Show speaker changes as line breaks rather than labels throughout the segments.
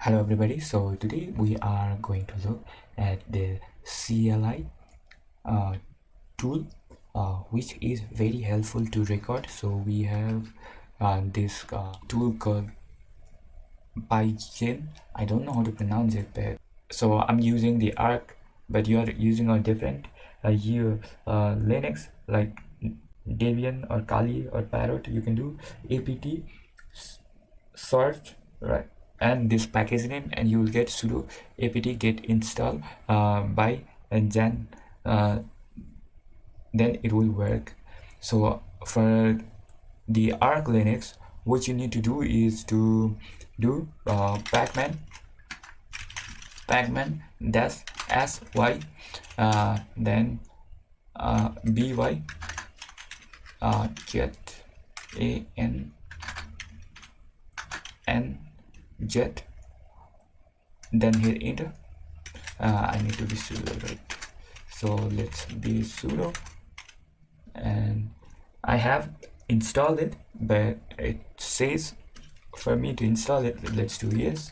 Hello everybody, so today we are going to look at the CLI tool which is very helpful to record. So we have this tool called Byzanz. I don't know how to pronounce it, but so I'm using the Arc, but you are using a different Linux like Debian or Kali or Parrot. You can do apt search, right, and this package name, and you will get sudo apt get install by Jan. Then it will work. So for the Arc Linux, what you need to do is to do pacman dash sy then by get and jet, then hit enter. I need to be sudo, right? So let's be sudo, and I have installed it, but it says for me to install it. Let's do yes.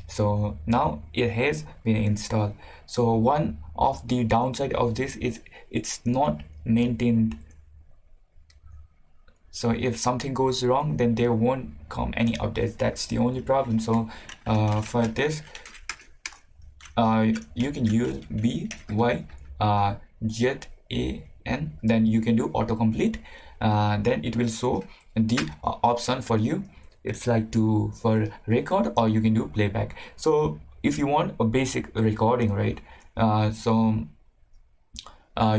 So now it has been installed. So one of the downside of this is it's not maintained. So if something goes wrong, then there won't come any updates. That's the only problem. So for this, you can use by jet an, then you can do autocomplete. Then it will show the option for you. It's like for record, or you can do playback. So if you want a basic recording, right,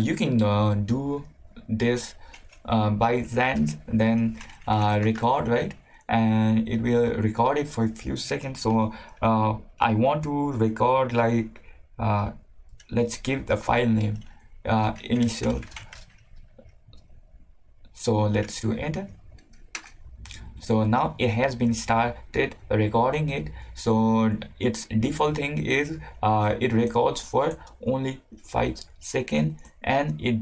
you can do this Byzanz, then record, right, and it will record it for a few seconds. So I want to record like let's give the file name initial. So let's do enter. So now it has been started recording it. So its default thing is it records for only 5 seconds, and it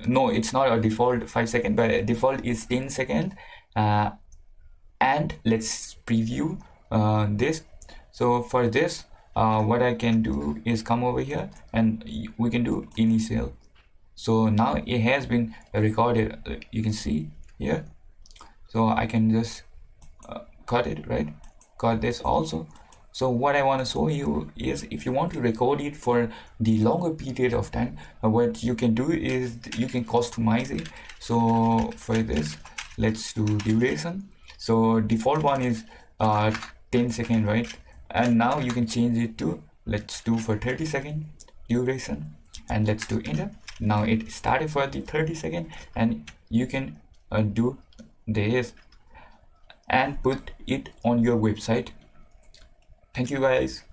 no, it's not a default 5 second, but default is 10 second. And let's preview this. So for this, what I can do is come over here and we can do initial. So now it has been recorded. You can see here. So I can just cut it, right? Cut this also. So what I want to show you is, if you want to record it for the longer period of time, what you can do is you can customize it. So for this, let's do duration. So default one is 10 second, right? And now you can change it to, let's do for 30 second duration, and let's do enter. Now it started for the 30 second, and you can do this and put it on your website. Thank you guys.